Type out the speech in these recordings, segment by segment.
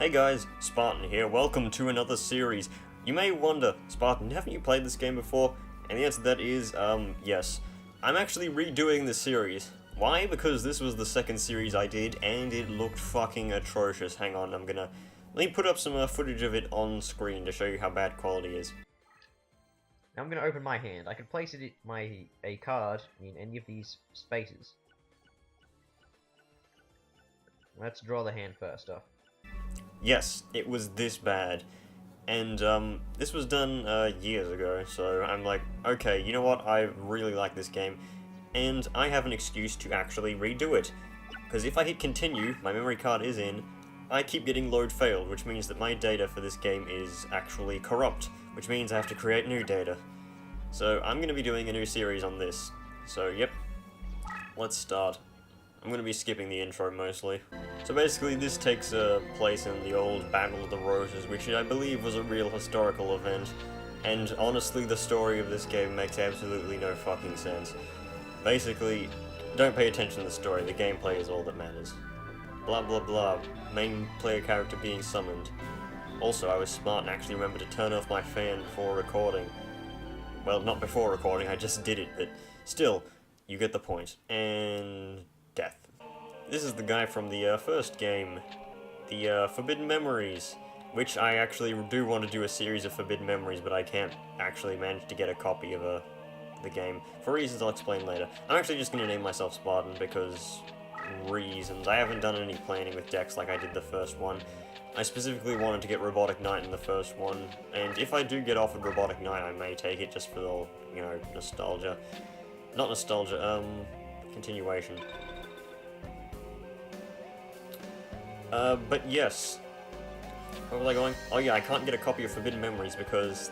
Hey guys, Spartan here, welcome to another series. You may wonder, Spartan, haven't you played this game before? And the answer to that is, yes. I'm actually redoing this series. Why? Because this was the second series I did, and it looked fucking atrocious. Hang on, let me put up some footage of it on screen to show you how bad quality is. Now I'm going to open my hand. I can place a card in any of these spaces. Let's draw the hand first off. Yes, it was this bad. And, this was done, years ago, so I'm like, okay, you know what, I really like this game, and I have an excuse to actually redo it. Because if I hit continue, my memory card is in, I keep getting load failed, which means that my data for this game is actually corrupt, which means I have to create new data. So I'm going to be doing a new series on this. So, yep, let's start. I'm going to be skipping the intro mostly. So basically this takes place in the old Battle of the Roses, which I believe was a real historical event, and honestly the story of this game makes absolutely no fucking sense. Basically, don't pay attention to the story, the gameplay is all that matters. Blah blah blah, main player character being summoned. Also, I was smart and actually remembered to turn off my fan before recording. Well, not before recording, I just did it, but still, you get the point. And death. This is the guy from the first game, the Forbidden Memories, which I actually do want to do a series of Forbidden Memories, but I can't actually manage to get a copy of the game, for reasons I'll explain later. I'm actually just going to name myself Spartan because reasons. I haven't done any planning with decks like I did the first one. I specifically wanted to get Robotic Knight in the first one, and if I do get offered Robotic Knight, I may take it just for the, you know, nostalgia. Not nostalgia, continuation. But yes. Where was I going? Oh yeah, I can't get a copy of Forbidden Memories because,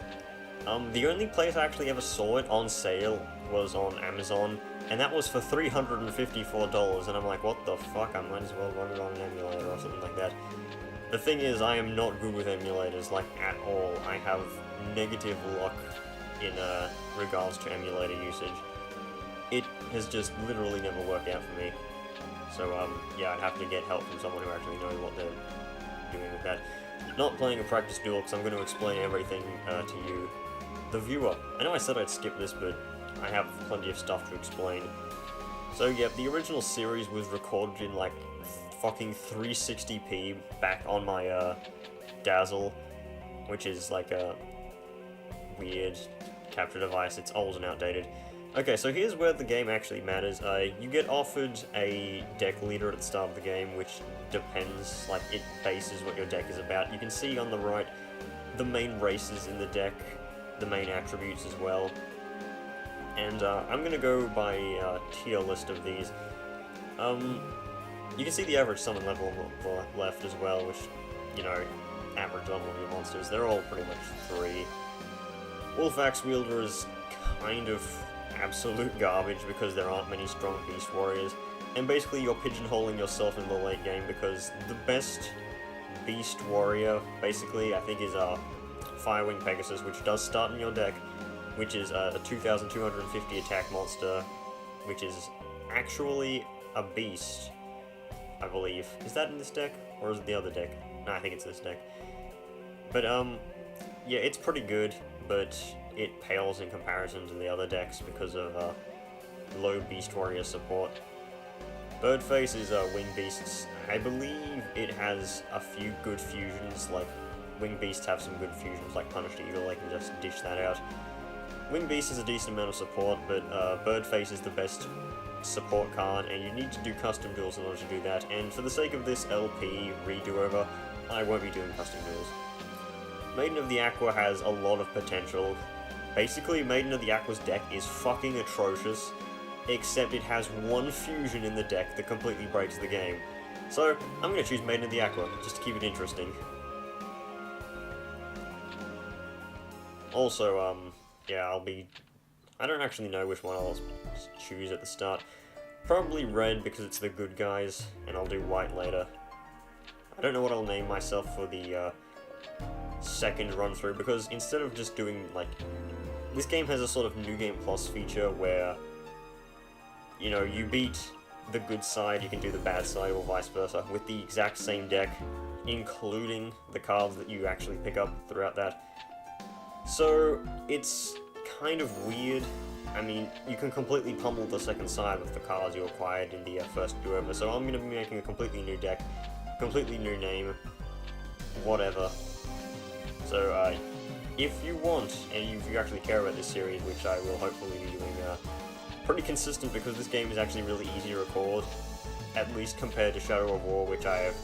the only place I actually ever saw it on sale was on Amazon, and that was for $354, and I'm like, what the fuck, I might as well run it on an emulator or something like that. The thing is, I am not good with emulators, like, at all. I have negative luck in, regards to emulator usage. It has just literally never worked out for me. So, yeah, I'd have to get help from someone who actually knows what they're doing with that. Not playing a practice duel, because I'm going to explain everything to you, the viewer. I know I said I'd skip this, but I have plenty of stuff to explain. So, yeah, the original series was recorded in, like, fucking 360p back on my, Dazzle, which is, like, a weird capture device. It's old and outdated. Okay, so here's where the game actually matters. You get offered a deck leader at the start of the game, which depends, like, it bases what your deck is about. You can see on the right the main races in the deck, the main attributes as well. And I'm gonna go by tier list of these. You can see the average summon level on the left as well, which, you know, average level of your monsters. They're all pretty much 3. Wolf Axe Wielder is kind of absolute garbage because there aren't many strong beast warriors, and basically you're pigeonholing yourself in the late game because the best beast warrior basically I think is Firewing Pegasus, which does start in your deck, which is a 2250 attack monster, which is actually a beast, I believe. Is that in this deck, or is it the other deck? No, I think it's this deck. But yeah, it's pretty good, but it pales in comparison to the other decks because of low Beast Warrior support. Birdface is Wing Beasts. I believe it has a few good fusions, like Wing Beasts have some good fusions like Punished Eagle, they can just dish that out. Wing Beast is a decent amount of support, but Birdface is the best support card, and you need to do custom duels in order to do that, and for the sake of this LP redo-over, I won't be doing custom duels. Maiden of the Aqua has a lot of potential. Basically, Maiden of the Aqua's deck is fucking atrocious, except it has one fusion in the deck that completely breaks the game. So, I'm gonna choose Maiden of the Aqua, just to keep it interesting. Also, yeah, I don't actually know which one I'll choose at the start. Probably red because it's the good guys, and I'll do white later. I don't know what I'll name myself for the, second run through, because instead of just doing, like, this game has a sort of New Game Plus feature where, you know, you beat the good side, you can do the bad side, or vice versa, with the exact same deck, including the cards that you actually pick up throughout that. So, it's kind of weird. I mean, you can completely pummel the second side with the cards you acquired in the first do-over, so I'm going to be making a completely new deck, completely new name, whatever. So, if you want, and if you actually care about this series, which I will hopefully be doing pretty consistent, because this game is actually really easy to record, at least compared to Shadow of War, which I have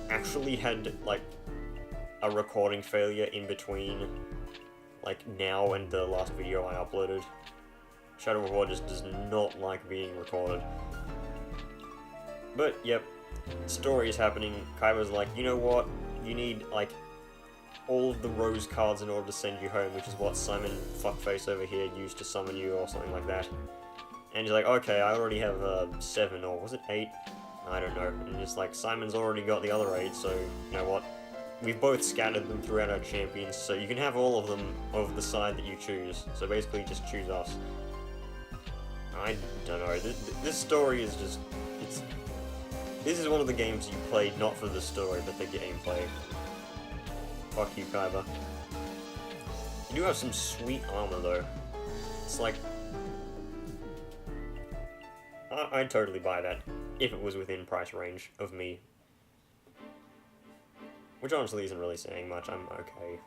actually had, like, a recording failure in between, like, now and the last video I uploaded. Shadow of War just does not like being recorded. But, yep, story is happening. Kaiba's like, you know what, you need, like, all of the rose cards in order to send you home, which is what Simon Fuckface over here used to summon you, or something like that. And he's like, okay, I already have 7, or was it 8? I don't know. And just like, Simon's already got the other 8, so you know what? We've both scattered them throughout our champions, so you can have all of them over the side that you choose. So basically, just choose us. I don't know. This story is just... This is one of the games you played not for the story, but the gameplay. Fuck you, Kaiba. You do have some sweet armor, though. It's like... I'd totally buy that, if it was within price range of me. Which honestly isn't really saying much, I'm okay.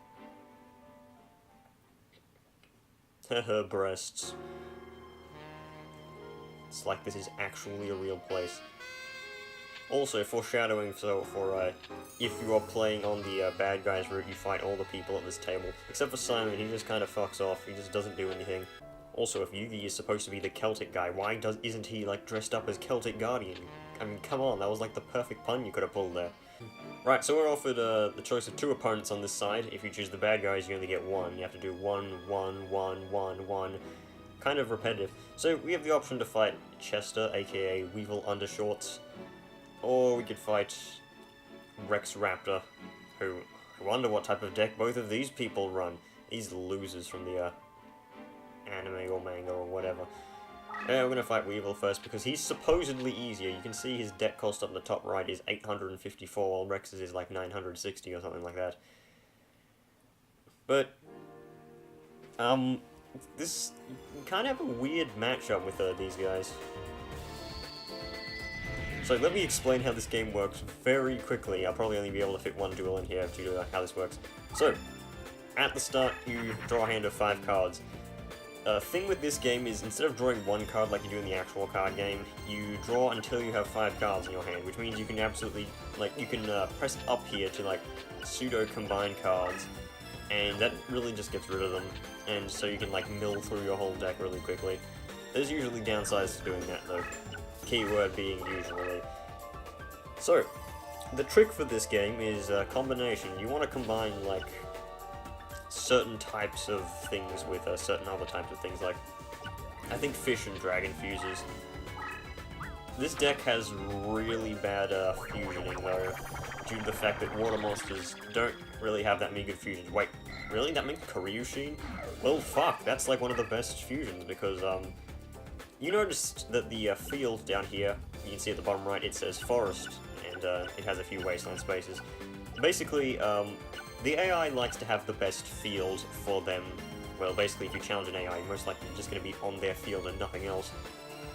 Haha, breasts. It's like this is actually a real place. Also, foreshadowing, so for, if you are playing on the bad guys route, you fight all the people at this table. Except for Simon, he just kind of fucks off, he just doesn't do anything. Also, if Yugi is supposed to be the Celtic guy, why isn't he, like, dressed up as Celtic Guardian? I mean, come on, that was like the perfect pun you could have pulled there. Right, so we're offered the choice of 2 opponents on this side. If you choose the bad guys, you only get 1. You have to do 1, 1, 1, 1, 1. Kind of repetitive. So we have the option to fight Chester, aka Weevil Undershorts, or we could fight Rex Raptor, who I wonder what type of deck both of these people run. These losers from the anime or manga or whatever. Yeah, we're gonna fight Weevil first because he's supposedly easier. You can see his deck cost up the top right is 854, while Rex's is like 960 or something like that. But, this kind of have a weird matchup with these guys. So let me explain how this game works very quickly. I'll probably only be able to fit 1 duel in here to do how this works. So, at the start, you draw a hand of 5 cards. Thing with this game is, instead of drawing 1 card like you do in the actual card game, you draw until you have 5 cards in your hand, which means you can absolutely, like, you can press up here to, like, pseudo-combine cards, and that really just gets rid of them, and so you can, like, mill through your whole deck really quickly. There's usually downsides to doing that, though. Keyword being usually. So, the trick for this game is combination. You want to combine, like, certain types of things with certain other types of things, like, I think fish and dragon fuses. This deck has really bad fusioning, though, due to the fact that water monsters don't really have that many good fusions. Wait, really? That means Karyushin? Well, fuck, that's like one of the best fusions, because, you noticed that the field down here, you can see at the bottom right, it says forest, and it has a few wasteland spaces. Basically, the AI likes to have the best field for them. Well, basically, if you challenge an AI, you're most likely just going to be on their field and nothing else.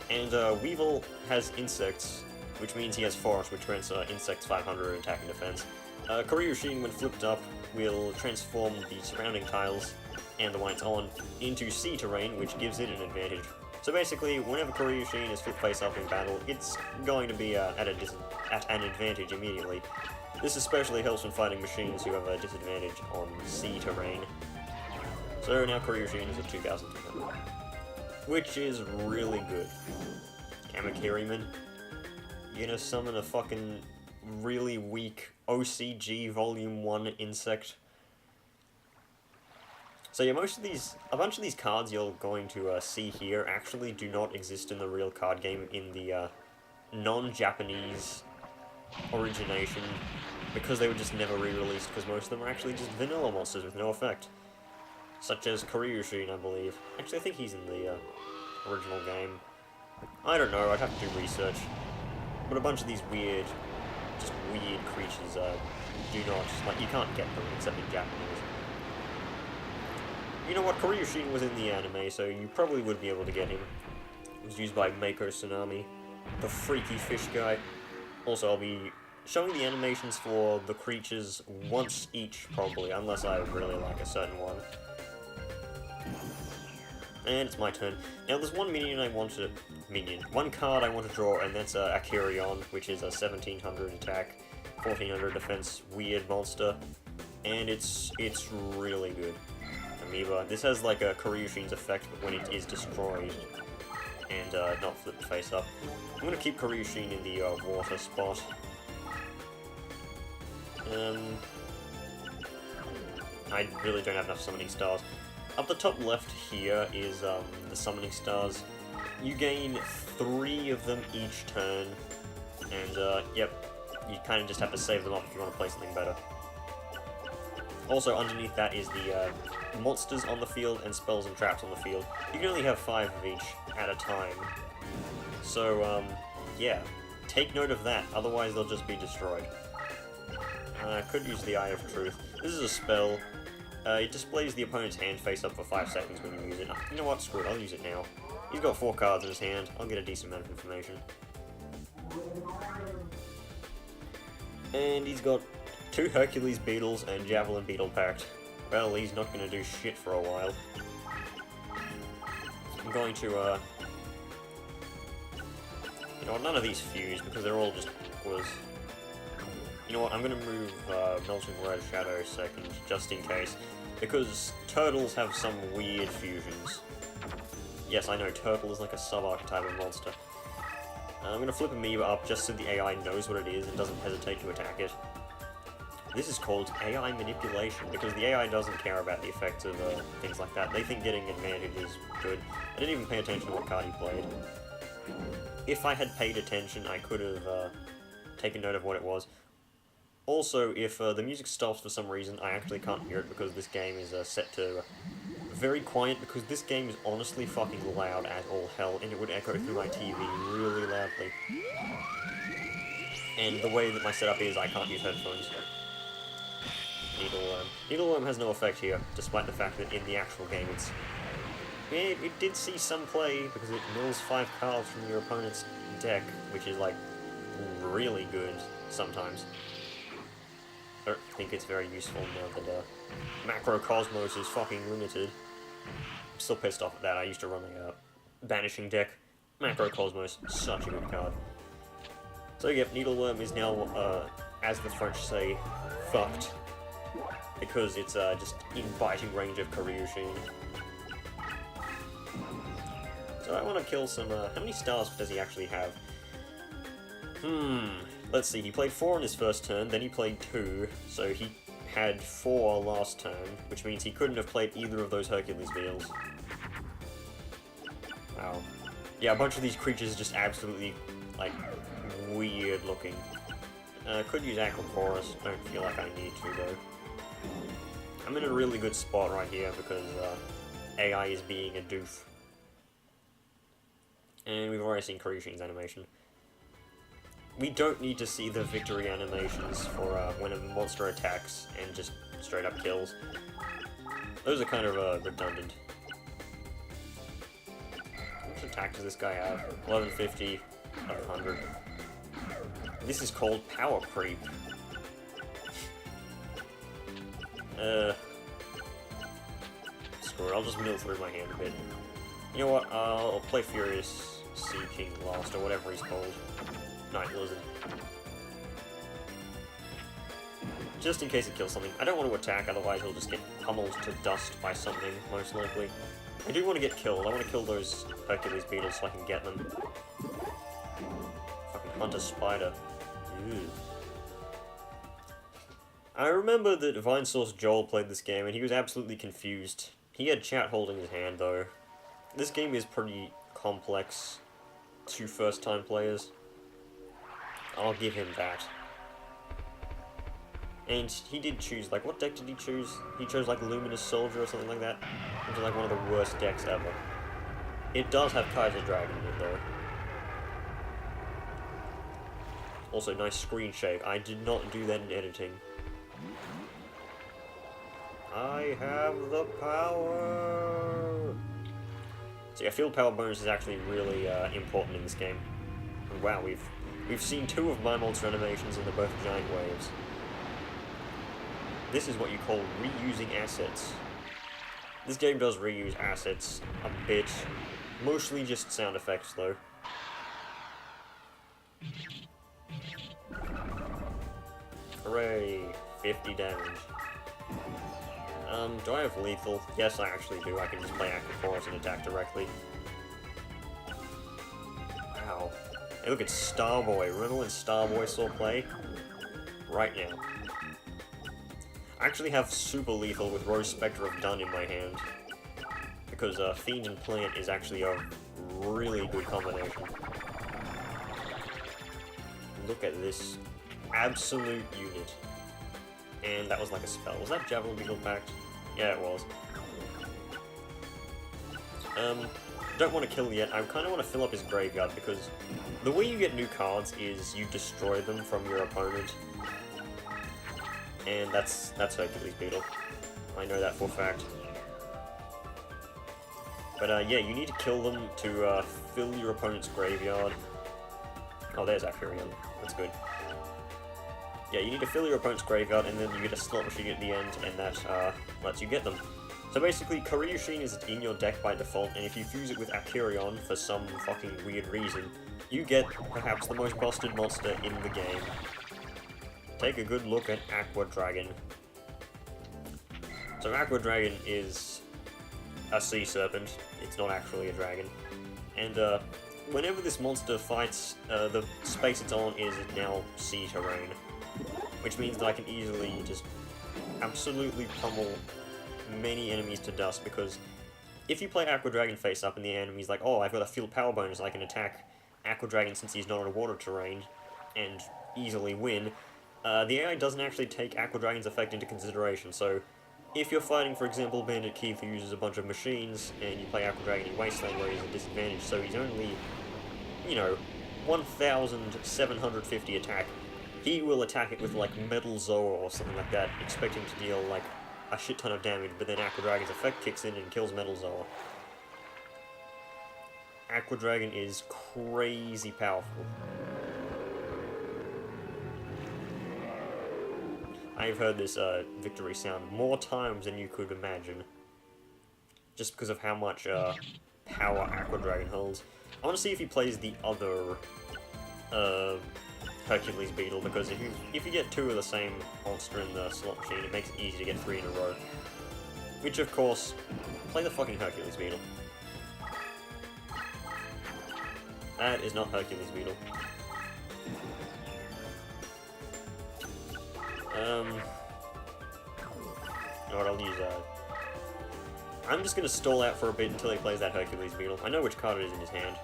And Weevil has insects, which means he has forest, which grants insects 500 attack and defense. Karyushin, when flipped up, will transform the surrounding tiles and the one it's on into sea terrain, which gives it an advantage. So basically, whenever Karyushin is flipped face up in battle, it's going to be at an advantage immediately. This especially helps when fighting machines who have a disadvantage on sea terrain. So now Karyushin is at 2,200, which is really good. Kamakiriman, you're gonna summon a fucking really weak OCG Volume 1 insect. So yeah, a bunch of these cards you're going to see here actually do not exist in the real card game in the non-Japanese origination, because they were just never re-released, because most of them are actually just vanilla monsters with no effect. Such as Karyushin, I believe. Actually, I think he's in the original game. I don't know, I'd have to do research. But a bunch of these weird, just weird creatures do not, like, you can't get them except in Japanese. You know what, Koryushin was in the anime, so you probably would be able to get him. It was used by Mako Tsunami, the freaky fish guy. Also, I'll be showing the animations for the creatures once each, probably, unless I really like a certain one. And it's my turn. Now, there's one one card I want to draw, and that's Akirion, which is a 1700 attack, 1400 defense weird monster, and it's really good. Amoeba. This has like a Koryushin's effect when it is destroyed, and not flipped face up. I'm gonna keep Koryushin in the water spot. I really don't have enough summoning stars. Up the top left here is the summoning stars. You gain 3 of them each turn, and yep, you kind of just have to save them up if you want to play something better. Also, underneath that is the monsters on the field and spells and traps on the field. You can only have 5 of each at a time. So, yeah, take note of that, otherwise they'll just be destroyed. I could use the Eye of Truth. This is a spell. It displays the opponent's hand face up for 5 seconds when you use it. You know what, screw it, I'll use it now. He's got 4 cards in his hand, I'll get a decent amount of information. And he's got 2 Hercules Beetles and Javelin Beetle packed. Well, he's not going to do shit for a while. I'm going to, you know what, none of these fuse, because they're all just aquas. You know what, I'm going to move Melting Red Shadow second, just in case, because turtles have some weird fusions. Yes, I know, turtle is like a sub-archetype of monster. I'm going to flip Amoeba up just so the AI knows what it is and doesn't hesitate to attack it. This is called AI manipulation, because the AI doesn't care about the effects of things like that. They think getting advantage is good. I didn't even pay attention to what card he played. If I had paid attention, I could have taken note of what it was. Also, if the music stops for some reason, I actually can't hear it because this game is set to very quiet, because this game is honestly fucking loud as all hell, and it would echo through my TV really loudly. And the way that my setup is, I can't use headphones. Needleworm. Needleworm has no effect here, despite the fact that in the actual game it's... It did see some play, because it mills 5 cards from your opponent's deck, which is, like, really good sometimes. I don't think it's very useful now that Macrocosmos is fucking limited. I'm still pissed off at that. I used to run a banishing deck. Macrocosmos, such a good card. So yep, Needleworm is now, as the French say, fucked. Because it's just in biting range of Koryushin. So I want to kill some, how many stars does he actually have? Let's see, he played 4 on his first turn, then he played 2, so he had 4 last turn, which means he couldn't have played either of those Hercules Beetles. Wow. Yeah, a bunch of these creatures are just absolutely, like, weird looking. Could use Aquaporus, don't feel like I need to though. I'm in a really good spot right here because AI is being a doof. And we've already seen Koryushin's animation. We don't need to see the victory animations for when a monster attacks and just straight up kills. Those are kind of redundant. How much attack does this guy have? 1150, 1100. This is called power creep. Screw it, I'll just mill through my hand a bit. You know what, I'll play Furious Sea King last, or whatever he's called. Night Lizard. Just in case it kills something. I don't want to attack, otherwise he'll just get pummeled to dust by something, most likely. I do want to get killed. I want to kill those Hercules Beetles so I can get them. Fucking hunt a spider. Ew. I remember that VineSource Joel played this game and he was absolutely confused. He had chat holding his hand though. This game is pretty complex to first-time players. I'll give him that. And he did choose, like, what deck did he choose? He chose, like, Luminous Soldier or something like that. Which is, like, one of the worst decks ever. It does have Kaiser Dragon in it, though. Also, nice screen shake. I did not do that in editing. I have the power! So yeah, field power bonus is actually really important in this game. And wow, we've seen 2 of my monster animations and they're both giant waves. This is what you call reusing assets. This game does reuse assets a bit, mostly just sound effects though. Hooray! 50 damage. Do I have lethal? Yes, I actually do. I can just play active force and attack directly. Wow. Hey, look at Starboy. Remember when Starboy saw play? Right now. I actually have super lethal with Rose Spectre of Dun in my hand. Because Fiend and Plant is actually a really good combination. Look at this absolute unit. And that was like a spell. Was that Javelin Beetle Pact? Yeah, it was. Don't want to kill yet. I kind of want to fill up his graveyard because the way you get new cards is you destroy them from your opponent. And that's Hercules Beetle. I know that for a fact. But yeah, you need to kill them to fill your opponent's graveyard. Oh, there's Acurion. That's good. Yeah, you need to fill your opponent's graveyard, and then you get a slot machine at the end, and that lets you get them. So basically, Koryushin is in your deck by default, and if you fuse it with Acurion for some fucking weird reason, you get perhaps the most busted monster in the game. Take a good look at Aqua Dragon. So Aqua Dragon is a sea serpent. It's not actually a dragon. And whenever this monster fights, the space it's on is now sea terrain. Which means that I can easily just absolutely pummel many enemies to dust, because if you play Aqua Dragon face up and the enemy's like, oh, I've got a field power bonus, I can attack Aqua Dragon since he's not on water terrain, and easily win, the AI doesn't actually take Aqua Dragon's effect into consideration, so if you're fighting, for example, Bandit Keith, who uses a bunch of machines, and you play Aqua Dragon in Wasteland where he's at disadvantage, so he's only, you know, 1,750 attack, he will attack it with, like, Metal Zoa or something like that, expecting to deal, like, a shit ton of damage, but then Aqua Dragon's effect kicks in and kills Metal Zoa. Aqua Dragon is crazy powerful. I've heard this victory sound more times than you could imagine. Just because of how much power Aqua Dragon holds. I want to see if he plays the other Hercules Beetle, because if you get 2 of the same monster in the slot machine, it makes it easy to get 3 in a row. Which, of course, play the fucking Hercules Beetle. That is not Hercules Beetle. You know what, I'll use I'm just gonna stall out for a bit until he plays that Hercules Beetle. I know which card it is in his hand.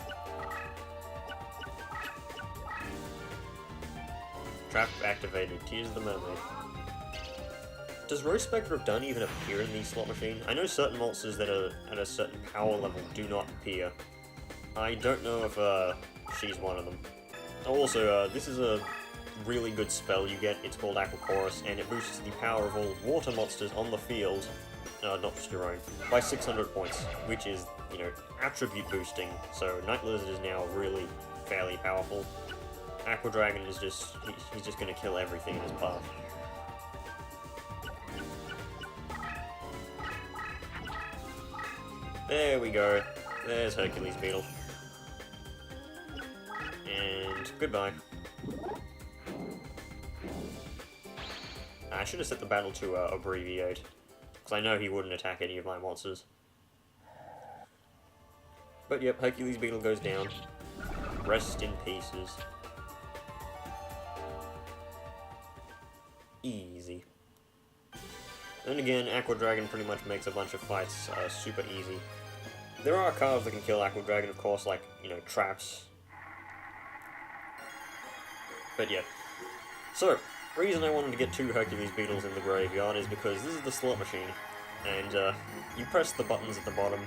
Trap activated. Tears of the Mermaid. Does Rose Spectre of Dun even appear in the slot machine? I know certain monsters that are at a certain power level do not appear. I don't know if she's one of them. Also, this is a really good spell you get. It's called Aqua Chorus, and it boosts the power of all water monsters on the field, not just your own, by 600 points, which is, you know, attribute boosting. So Night Lizard is now really fairly powerful. Aqua Dragon is just, he's just gonna kill everything in his path. There we go. There's Hercules Beetle. And goodbye. I should have set the battle to abbreviate, because I know he wouldn't attack any of my monsters. But yep, Hercules Beetle goes down. Rest in pieces. Easy. Then again, Aqua Dragon pretty much makes a bunch of fights super easy. There are cards that can kill Aqua Dragon, of course, like, you know, traps. But yeah. So, reason I wanted to get 2 Hercules Beetles in the graveyard is because this is the slot machine, and you press the buttons at the bottom,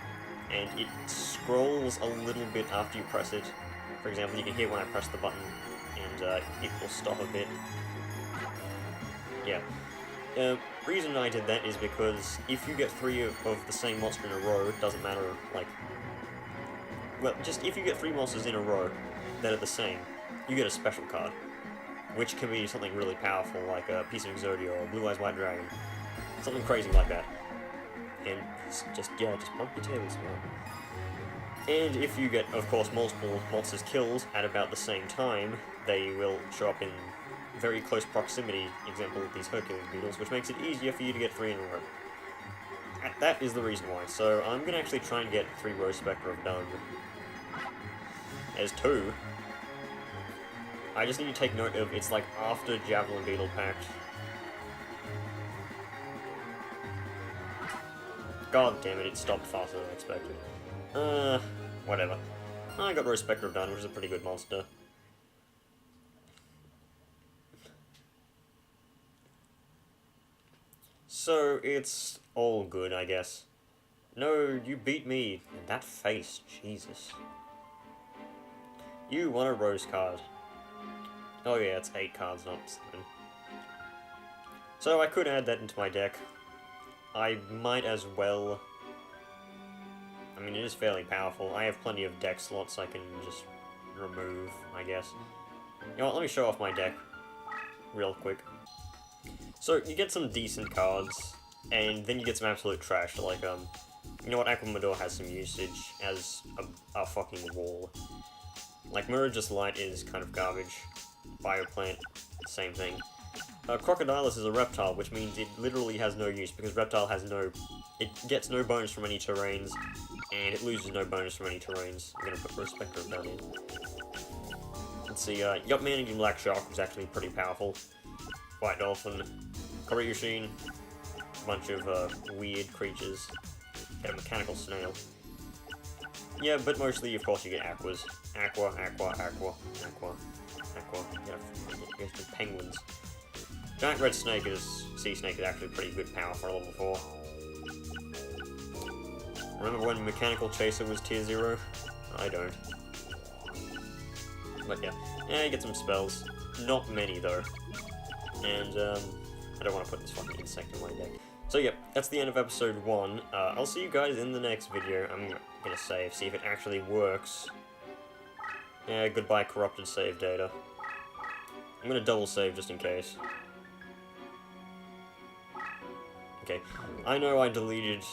and it scrolls a little bit after you press it. For example, you can hear when I press the button, and and it will stop a bit. Yeah. Reason I did that is because if you get 3 of the same monster in a row, it doesn't matter, like... Well, just if you get 3 monsters in a row that are the same, you get a special card, which can be something really powerful, like a piece of Yugioh or Blue Eyes White Dragon. Something crazy like that. And just bump your tails, man. And if you get, of course, multiple monsters killed at about the same time, they will show up in very close proximity, example these Hercules beetles, which makes it easier for you to get 3 in a row. That is the reason why. So I'm going to actually try and get 3 Rose Spectre done. There's 2. I just need to take note of, it's like after Javelin Beetle Pact. God damn it, it stopped faster than expected. Whatever. I got Rose Spectre done, which is a pretty good monster. So, it's all good, I guess. No, you beat me. And that face, Jesus. You want a Rose card. Oh yeah, it's 8 cards, not 7. So I could add that into my deck. I might as well. I mean, it is fairly powerful. I have plenty of deck slots I can just remove, I guess. You know what, let me show off my deck real quick. So, you get some decent cards, and then you get some absolute trash, like, you know what, Aquamador has some usage as a fucking wall. Like, Mirageous Light is kind of garbage. Bioplant, same thing. Crocodilus is a reptile, which means it literally has no use, because reptile has no... It gets no bonus from any terrains, and it loses no bonus from any terrains. I'm gonna put Respector down in. Let's see, Yup Managing Black Shark was actually pretty powerful. White Dolphin, Koryushin, a bunch of weird creatures. Get a Mechanical Snail. Yeah, but mostly, of course, you get Aquas. Aqua. You get penguins. Giant Red Snake Sea Snake is actually pretty good power for a level 4. Remember when Mechanical Chaser was tier 0? I don't. But yeah, you get some spells. Not many though. And I don't want to put this fucking insect in my deck. So yep, that's the end of episode 1. I'll see you guys in the next video. I'm gonna save, see if it actually works. Yeah, goodbye corrupted save data. I'm gonna double save just in case. Okay, I know I deleted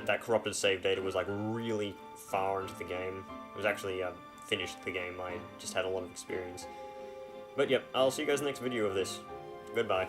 that corrupted save data was like really far into the game. It was actually finished the game, I just had a lot of experience. But yep, I'll see you guys in the next video of this. Goodbye.